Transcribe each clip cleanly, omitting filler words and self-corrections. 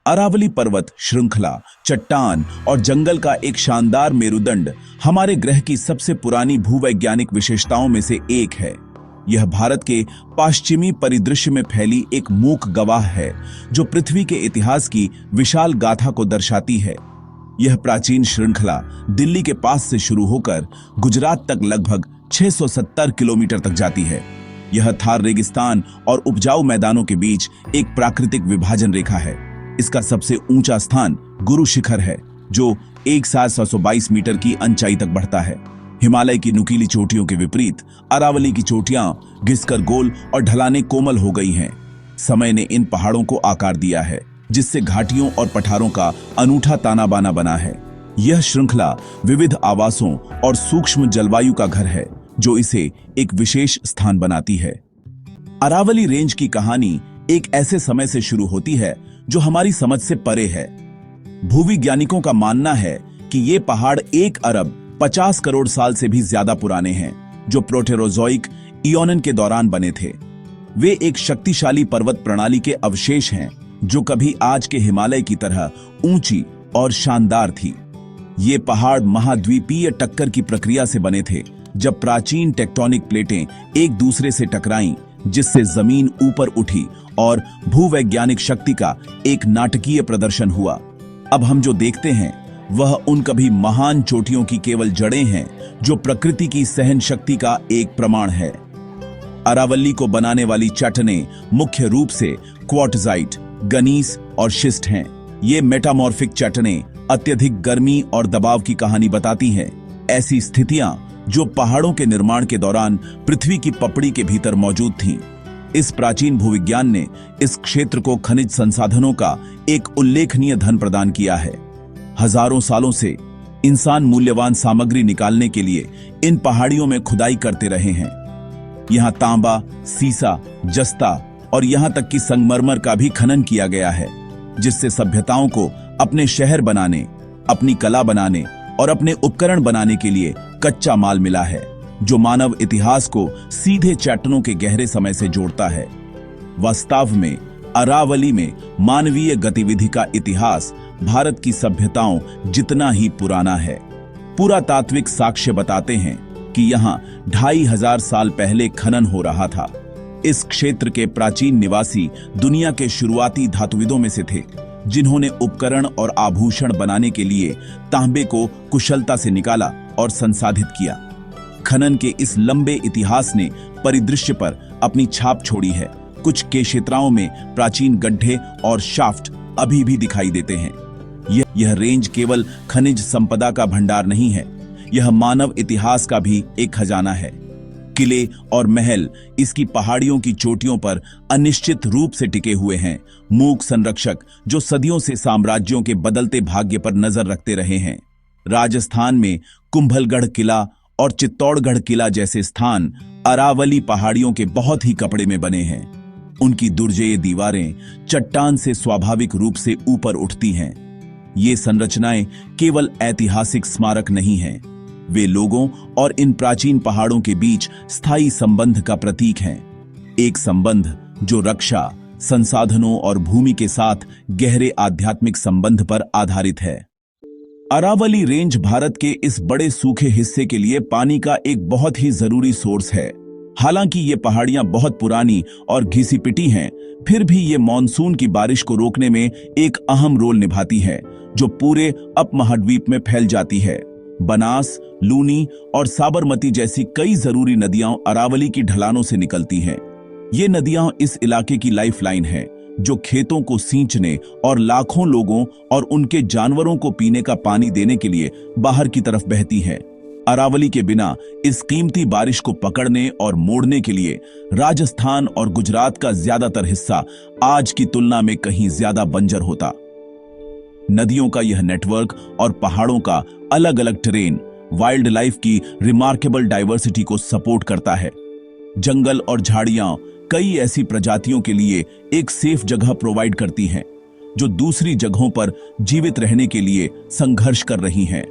अरावली पर्वत श्रृंखला, चट्टान और जंगल का एक शानदार मेरुदंड हमारे ग्रह की सबसे पुरानी भूवैज्ञानिक विशेषताओं में से एक है। यह भारत के पश्चिमी परिदृश्य में फैली एक मूक गवाह है जो पृथ्वी के इतिहास की विशाल गाथा को दर्शाती है। यह प्राचीन श्रृंखला दिल्ली के पास से शुरू होकर गुजरात तक लगभग 670 किलोमीटर तक जाती है। यह थार रेगिस्तान और उपजाऊ मैदानों के बीच एक प्राकृतिक विभाजन रेखा है। इसका सबसे ऊंचा स्थान गुरु शिखर है जो 1722 मीटर की ऊंचाई तक बढ़ता है। हिमालय की नुकीली चोटियों के विपरीत अरावली की चोटियां घिसकर गोल और ढलानें कोमल हो गई हैं। समय ने इन पहाड़ों को आकार दिया है जिससे घाटियों और पठारों का अनूठा ताना बाना बना है। यह श्रृंखला विविध आवासों और सूक्ष्म जलवायु का घर है जो इसे एक विशेष स्थान बनाती है। अरावली रेंज की कहानी एक ऐसे समय से शुरू होती है जो हमारी समझ से परे है। भूविज्ञानिकों का मानना है कि ये पहाड़ 1 अरब 50 करोड़ साल से भी ज्यादा पुराने हैं जो प्रोटेरोजोइक इयोनन के दौरान बने थे। वे एक शक्तिशाली पर्वत प्रणाली के अवशेष हैं जो कभी आज के हिमालय की तरह ऊंची और शानदार थी। ये पहाड़ महाद्वीपीय टक्कर की प्रक्रिया से बने थे जब प्राचीन टेक्टोनिक प्लेटें एक दूसरे से टकराईं जिससे जमीन ऊपर उठी और भूवैज्ञानिक शक्ति का एक नाटकीय प्रदर्शन हुआ। अब हम जो देखते हैं वह उन कभी महान चोटियों की केवल जड़ें हैं जो प्रकृति की सहन शक्ति का एक प्रमाण है। अरावली को बनाने वाली चट्टानें मुख्य रूप से क्वार्टजाइट, गनीस और शिस्ट हैं। ये मेटामॉर्फिक चट्टानें अत्यधिक गर्मी और दबाव की कहानी बताती हैं। ऐसी स्थितियां जो पहाड़ों के निर्माण के दौरान पृथ्वी की पपड़ी के भीतर मौजूद थीं। इस प्राचीन भूविज्ञान ने इस क्षेत्र को खनिज संसाधनों का एक उल्लेखनीय धन प्रदान किया है। हजारों सालों से इंसान मूल्यवान सामग्री निकालने के लिए इन पहाड़ियों में खुदाई करते रहे हैं। यहाँ तांबा, सीसा, जस्ता और यहाँ तक कि संगमरमर का भी खनन किया गया है जिससे सभ्यताओं को अपने शहर बनाने, अपनी कला बनाने और अपने उपकरण बनाने के लिए कच्चा माल मिला है जो मानव इतिहास को सीधे चट्टानों के गहरे समय से जोड़ता है। वास्तव में अरावली में मानवीय गतिविधि का इतिहास भारत की सभ्यताओं जितना ही पुराना है। पुरातात्विक साक्ष्य बताते हैं कि यहाँ 2500 साल पहले खनन हो रहा था। इस क्षेत्र के प्राचीन निवासी दुनिया के शुरुआती धातुविदों में से थे जिन्होंने उपकरण और आभूषण बनाने के लिए तांबे को कुशलता से निकाला और संसाधित किया। खनन के इस लंबे इतिहास ने परिदृश्य पर अपनी छाप छोड़ी है। कुछ के क्षेत्रों में प्राचीन गड्ढे और शाफ्ट अभी भी दिखाई देते हैं। यह रेंज केवल खनिज संपदा का भंडार नहीं है, यह मानव इतिहास का भी एक खजाना है। किले और महल इसकी पहाड़ियों की चोटियों पर अनिश्चित रूप से टिके हुए हैं। मूक संरक्षक जो सदियों से साम्राज्यों के बदलते भाग्य पर नजर रखते रहे हैं। राजस्थान में कुंभलगढ़ किला और चित्तौड़गढ़ किला जैसे स्थान अरावली पहाड़ियों के बहुत ही कपड़े में बने हैं। उनकी दुर्जेय दीवारें चट्टान से स्वाभाविक रूप से ऊपर उठती हैं। ये संरचनाएं केवल ऐतिहासिक स्मारक नहीं हैं, वे लोगों और इन प्राचीन पहाड़ों के बीच स्थायी संबंध का प्रतीक हैं। एक संबंध जो रक्षा, संसाधनों और भूमि के साथ गहरे आध्यात्मिक संबंध पर आधारित है। अरावली रेंज भारत के इस बड़े सूखे हिस्से के लिए पानी का एक बहुत ही जरूरी सोर्स है। हालांकि ये पहाड़ियां बहुत पुरानी और घिसी पिटी हैं, फिर भी ये मॉनसून की बारिश को रोकने में एक अहम रोल निभाती है जो पूरे उपमहाद्वीप में फैल जाती है। बनास, लूनी और साबरमती जैसी कई जरूरी नदियां अरावली की ढलानों से निकलती हैं। ये नदियां इस इलाके की लाइफलाइन है जो खेतों को सींचने और लाखों लोगों और उनके जानवरों को पीने का पानी देने के लिए बाहर की तरफ बहती हैं। अरावली के बिना इस कीमती बारिश को पकड़ने और मोड़ने के लिए राजस्थान और गुजरात का ज्यादातर हिस्सा आज की तुलना में कहीं ज्यादा बंजर होता। नदियों का यह नेटवर्क और पहाड़ों का अलग अलग टेरेन वाइल्ड लाइफ की रिमार्केबल डाइवर्सिटी को सपोर्ट करता है। जंगल और झाड़ियां कई ऐसी प्रजातियों के लिए एक सेफ जगह प्रोवाइड करती हैं जो दूसरी जगहों पर जीवित रहने के लिए संघर्ष कर रही हैं।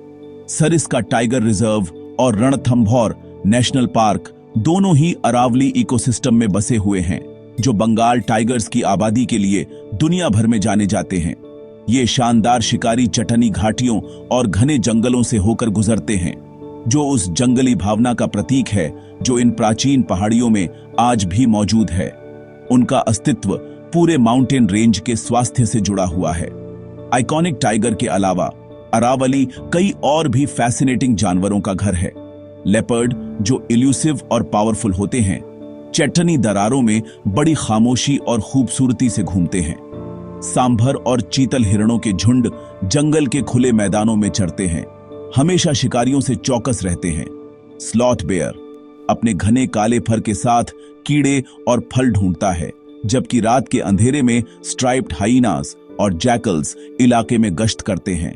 सरिस्का टाइगर रिजर्व और रणथंभौर नेशनल पार्क दोनों ही अरावली इकोसिस्टम में बसे हुए हैं जो बंगाल टाइगर्स की आबादी के लिए दुनिया भर में जाने जाते हैं। ये शानदार शिकारी चटनी घाटियों और घने जंगलों से होकर गुजरते हैं, जो उस जंगली भावना का प्रतीक है जो इन प्राचीन पहाड़ियों में आज भी मौजूद है। उनका अस्तित्व पूरे माउंटेन रेंज के स्वास्थ्य से जुड़ा हुआ है। आइकॉनिक टाइगर के अलावा अरावली कई और भी फैसिनेटिंग जानवरों का घर है। लेपर्ड, जो इल्यूसिव और पावरफुल होते हैं, चट्टनी दरारों में बड़ी खामोशी और खूबसूरती से घूमते हैं। सांभर और चीतल हिरणों के झुंड जंगल के खुले मैदानों में चरते हैं, हमेशा शिकारियों से चौकस रहते हैं। स्लॉथ बेयर अपने घने काले फर के साथ कीड़े और फल ढूंढता है, जबकि रात के अंधेरे में स्ट्राइप्ड हाइनास और जैकल्स इलाके में गश्त करते हैं।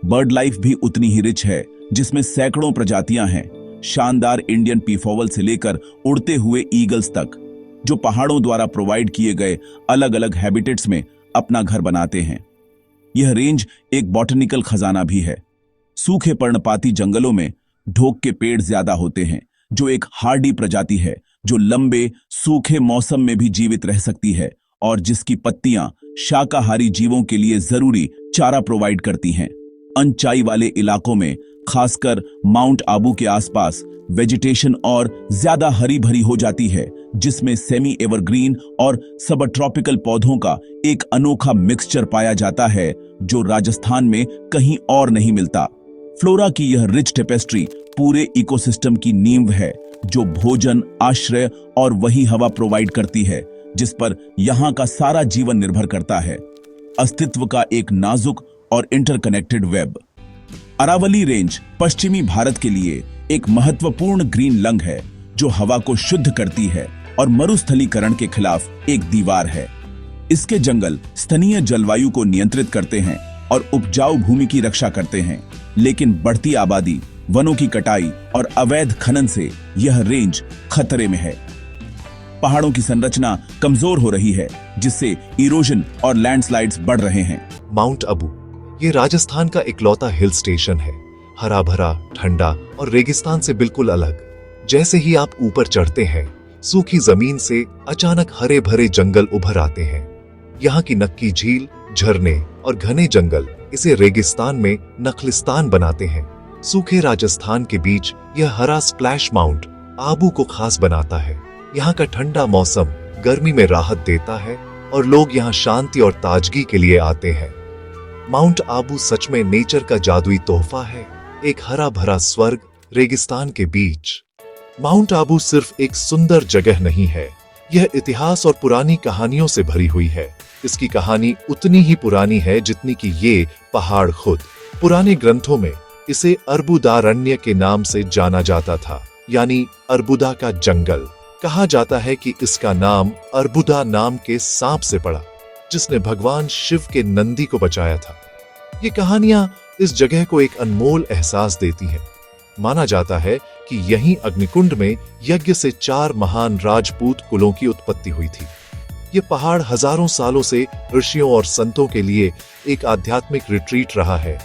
बर्ड लाइफ भी उतनी ही रिच है, जिसमें सैकड़ों प्रजातियां हैं, शानदार इंडियन पीफॉवल से लेकर उड़ते हुए ईगल्स तक, जो पहाड़ों द्वारा प्रोवाइड किए गए अलग अलग हैबिटेट्स में अपना घर बनाते हैं। यह रेंज एक बॉटनिकल खजाना भी है। सूखे पर्णपाती जंगलों में ढोक के पेड़ ज्यादा होते हैं, जो एक हार्डी प्रजाति है जो लंबे सूखे मौसम में भी जीवित रह सकती है और जिसकी पत्तियां शाकाहारी जीवों के लिए जरूरी चारा प्रोवाइड करती हैं। ऊंचाई वाले इलाकों में, खासकर माउंट आबू के आसपास, वेजिटेशन और ज्यादा हरी भरी हो जाती है, जिसमें सेमी एवरग्रीन और सबट्रॉपिकल पौधों का एक अनोखा मिक्सचर पाया जाता है जो राजस्थान में कहीं और नहीं मिलता। फ्लोरा की यह रिच टेपेस्ट्री पूरे इकोसिस्टम की नींव है, जो भोजन, आश्रय और वही हवा प्रोवाइड करती है जिस पर यहां का सारा जीवन निर्भर करता है। अस्तित्व का एक नाजुक और इंटरकनेक्टेड वेब। अरावली रेंज पश्चिमी भारत के लिए एक महत्वपूर्ण ग्रीन लंग है, जो हवा को शुद्ध करती है और मरुस्थलीकरण के खिलाफ एक दीवार है। इसके जंगल स्थानीय जलवायु को नियंत्रित करते हैं और उपजाऊ भूमि की रक्षा करते हैं, लेकिन बढ़ती आबादी, वनों की कटाई और अवैध खनन से यह रेंज खतरे में है। पहाड़ों की संरचना कमजोर हो रही है, जिससे इरोजन और लैंडस्लाइड्स बढ़ रहे हैं। माउंट आबू ये राजस्थान का इकलौता हिल स्टेशन है, हरा भरा, ठंडा और रेगिस्तान से बिल्कुल अलग। जैसे ही आप ऊपर चढ़ते हैं, सूखी जमीन से अचानक हरे भरे जंगल उभर आते हैं। यहाँ की नक्की झील, झरने और घने जंगल इसे रेगिस्तान में नखलिस्तान बनाते हैं। सूखे राजस्थान के बीच यह हरा स्प्लैश माउंट आबू को खास बनाता है। यहाँ का ठंडा मौसम गर्मी में राहत देता है और लोग यहाँ शांति और ताजगी के लिए आते हैं। माउंट आबू सच में नेचर का जादुई तोहफा है, एक हरा भरा स्वर्ग रेगिस्तान के बीच। माउंट आबू सिर्फ एक सुंदर जगह नहीं है, यह इतिहास और पुरानी कहानियों से भरी हुई है। इसकी कहानी उतनी ही पुरानी है जितनी कि ये पहाड़ खुद। पुराने ग्रंथों में इसे अर्बुदारण्य के नाम से जाना जाता था, यानी अर्बुदा का जंगल। कहा जाता है कि इसका नाम अर्बुदा नाम के सांप से पड़ा, जिसने भगवान शिव के नंदी को बचाया था। ये कहानियां इस जगह को एक अनमोल एहसास देती हैं। माना जाता है कि यहीं अग्निकुंड में यज्ञ से 4 महान राजपूत कुलों की उत्पत्ति हुई थी। ये पहाड़ हजारों सालों से ऋषियों और संतों के लिए एक आध्यात्मिक रिट्रीट रहा है।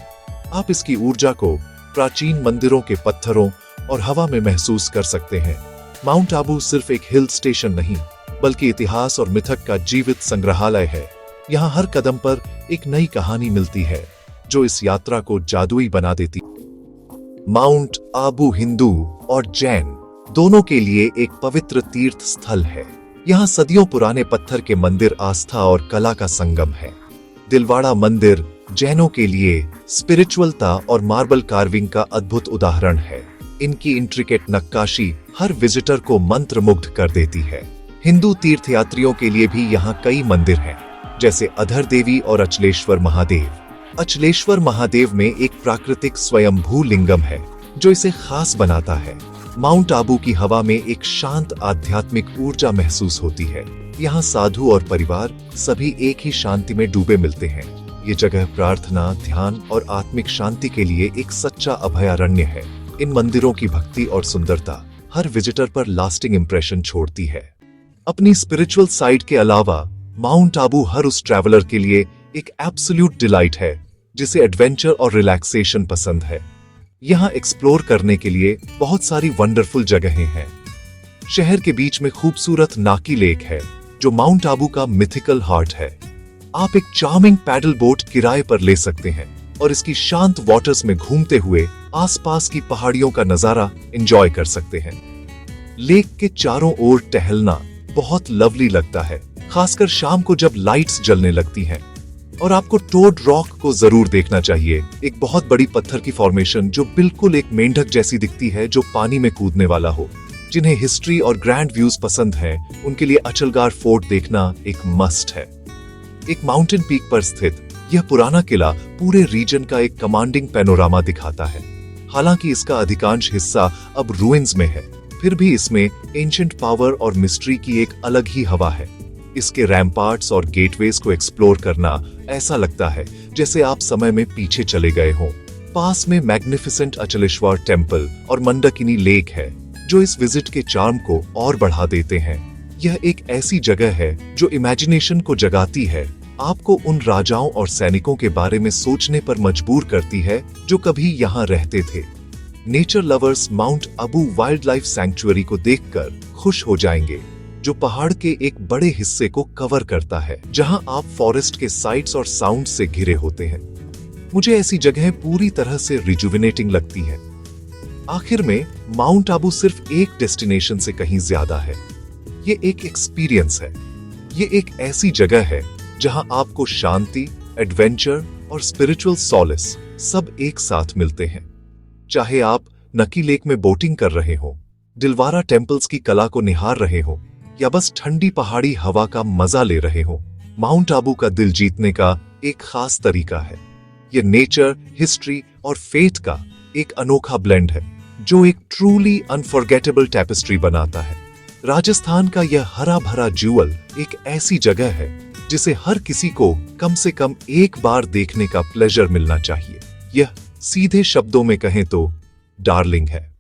आप इसकी ऊर्जा को प्राचीन मंदिरों के पत्थरों और हवा में महसूस कर सकते हैं। माउंट आबू सिर्फ एक हिल स्टेशन नहीं, बल्कि इतिहास और मिथक का जीवित संग्रहालय है। यहाँ हर कदम पर एक नई कहानी मिलती है, जो इस यात्रा को जादुई बना देती। माउंट आबू हिंदू और जैन दोनों के लिए एक पवित्र तीर्थ स्थल है। यहाँ सदियों पुराने पत्थर के मंदिर आस्था और कला का संगम है। दिलवाड़ा मंदिर जैनों के लिए स्पिरिचुअलता और मार्बल कार्विंग का अद्भुत उदाहरण है। इनकी इंट्रिकेट नक्काशी हर विजिटर को मंत्रमुग्ध कर देती है। हिंदू तीर्थयात्रियों के लिए भी यहाँ कई मंदिर हैं, जैसे अधर देवी और अचलेश्वर महादेव। अचलेश्वर महादेव में एक प्राकृतिक स्वयंभू लिंगम है, जो इसे खास बनाता है। माउंट आबू की हवा में एक शांत आध्यात्मिक ऊर्जा महसूस होती है। यहाँ साधु और परिवार सभी एक ही शांति में डूबे मिलते हैं। ये जगह प्रार्थना, ध्यान और आत्मिक शांति के लिए एक सच्चा अभयारण्य है। इन मंदिरों की भक्ति और सुंदरता हर विजिटर पर लास्टिंग इंप्रेशन छोड़ती है। अपनी स्पिरिचुअल साइड के अलावा माउंट आबू हर उस ट्रैवलर के लिए एक एब्सोल्यूट डिलाइट है जिसे एडवेंचर और रिलैक्सेशन पसंद है। यहाँ एक्सप्लोर करने के लिए बहुत सारी वंडरफुल जगहें हैं। शहर के बीच में खूबसूरत नाकी लेक है, जो माउंट आबू का मिथिकल हार्ट है। आप एक चार्मिंग पैडल बोट किराए पर ले सकते हैं और इसकी शांत वाटर्स में घूमते हुए आसपास की पहाड़ियों का नजारा एंजॉय कर सकते हैं। लेक के चारों ओर टहलना बहुत लवली लगता है, खासकर शाम को जब लाइट्स जलने लगती हैं। और आपको टोड रॉक को जरूर देखना चाहिए, एक बहुत बड़ी पत्थर की फॉर्मेशन जो बिल्कुल एक मेंढक जैसी दिखती है जो पानी में कूदने वाला हो। जिन्हें हिस्ट्री और ग्रैंड व्यूज पसंद हैं, उनके लिए अचलगार फोर्ट देखना एक मस्ट है। एक माउंटेन पीक पर स्थित यह पुराना किला पूरे रीजन का एक कमांडिंग पैनोरामा दिखाता है। हालांकि इसका अधिकांश हिस्सा अब रुइंस में है, फिर भी इसमें एंशिएंट पावर और मिस्ट्री की एक अलग ही हवा है। इसके रैम्पार्ट्स और गेटवेज को एक्सप्लोर करना ऐसा लगता है जैसे आप समय में पीछे चले गए हों। पास में मैग्निफिसेंट अचलेश्वर टेम्पल और मंदाकिनी लेक है जो इस विजिट के चार्म को और बढ़ा देते हैं। यह एक ऐसी जगह है जो इमेजिनेशन को जगाती है, आपको उन राजाओं और सैनिकों के बारे में सोचने पर मजबूर करती है जो कभी यहाँ रहते थे। Nature lovers mount Abu wild life sanctuary को देखकर खुश हो जाएंगे, जो पहाड़ के एक बड़े हिस्से को कवर करता है, जहां आप फॉरेस्ट के साइट्स और साउंड से घिरे होते हैं। मुझे ऐसी जगहें पूरी तरह से रिजुविनेटिंग लगती हैं। आखिर में माउंट आबू सिर्फ एक डेस्टिनेशन से कहीं ज्यादा है। ये एक एक्सपीरियंस है। ये एक ऐसी जगह है जहां आपको शांति, एडवेंचर और स्पिरिचुअल सॉलिस सब एक साथ मिलते हैं। चाहे आप नकी लेक में बोटिंग कर रहे हो, दिलवारा टेम्पल्स की कला को निहार रहे हो, या बस ठंडी पहाड़ी हवा का मजा ले रहे हो, माउंट आबू का दिल जीतने का एक खास तरीका है। यह नेचर, हिस्ट्री और फेट का एक अनोखा ब्लेंड है जो एक ट्रूली अनफॉरगेटेबल टैपेस्ट्री बनाता है। राजस्थान का यह हरा भरा ज्यूअल एक ऐसी जगह है जिसे हर किसी को कम से कम एक बार देखने का प्लेजर मिलना चाहिए। यह सीधे शब्दों में कहें तो डार्लिंग है।